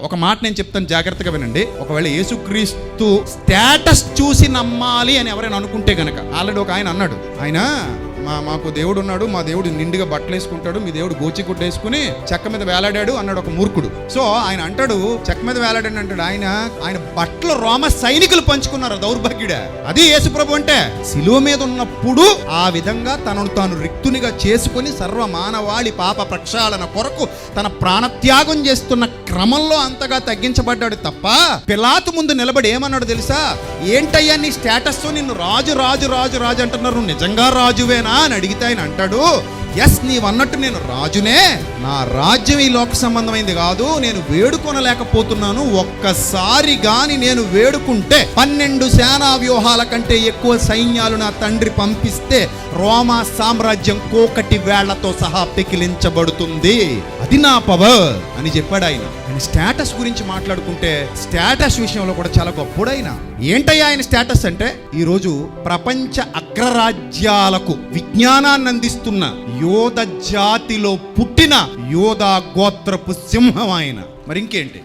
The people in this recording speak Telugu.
ఒక మాట నేను చెప్తాను, జాగ్రత్తగా వినండి. ఒకవేళ యేసుక్రీస్తు స్టేటస్ చూసి నమ్మాలి అని ఎవరైనా అనుకుంటే గనక, ఆల్రెడీ ఒక ఆయన అన్నాడు, ఆయన మాకు దేవుడు ఉన్నాడు, మా దేవుడు నిండుగా బట్టలు వేసుకుంటాడు, మీ దేవుడు గోచిగుడ్డ వేసుకుని చెక్క మీద వేలాడాడు అన్నాడు ఒక మూర్ఖుడు. సో ఆయన అంటాడు చెక్క మీద వేలాడాడు అంటాడు. ఆయన బట్టలు రోమ సైనికులు పంచుకున్నారు, దౌర్భాగ్యుడా. అది యేసుప్రభు అంటే. శిలువ మీద ఉన్నప్పుడు ఆ విధంగా తనను తాను రిక్తునిగా చేసుకుని సర్వ మానవాళి పాప ప్రక్షాళన కొరకు తన ప్రాణత్యాగం చేస్తున్న క్రమంలో అంతగా తగ్గించబడ్డాడు తప్ప, పిలాతు ముందు నిలబడి ఏమన్నాడు తెలుసా? ఏంటయ్యా నీ స్టేటస్, నిన్ను రాజు రాజు రాజు రాజు అంటున్నారు, నువ్వు నిజంగా రాజువేనా అని అడిగితే ఆయన అంటాడు, ఎస్, నీవన్నట్టు నేను రాజునే, నా రాజ్యం ఈ లోక సంబంధమైంది కాదు, నేను వేడుకొనలేకపోతున్నాను. ఒక్కసారి గాని నేను వేడుకుంటే 12 సేనా వ్యూహాల కంటే ఎక్కువ సైన్యాలు నా తండ్రి పంపిస్తే రోమా సామ్రాజ్యం కోకటి వేళ్లతో సహా పెకిలించబడుతుంది. అది నా పవర్ అని చెప్పాడు ఆయన. ఆయన స్టేటస్ గురించి మాట్లాడుకుంటే స్టేటస్ విషయంలో కూడా చాలా గొప్పడైన. ఏంటయ్యా ఆయన స్టేటస్ అంటే, ఈరోజు ప్రపంచ అగ్రరాజ్యాలకు విజ్ఞానాన్ని అందిస్తున్న యోధ జాతిలో పుట్టిన యోధా గోత్రపు సింహం ఆయన. మరి ఇంకేంటి?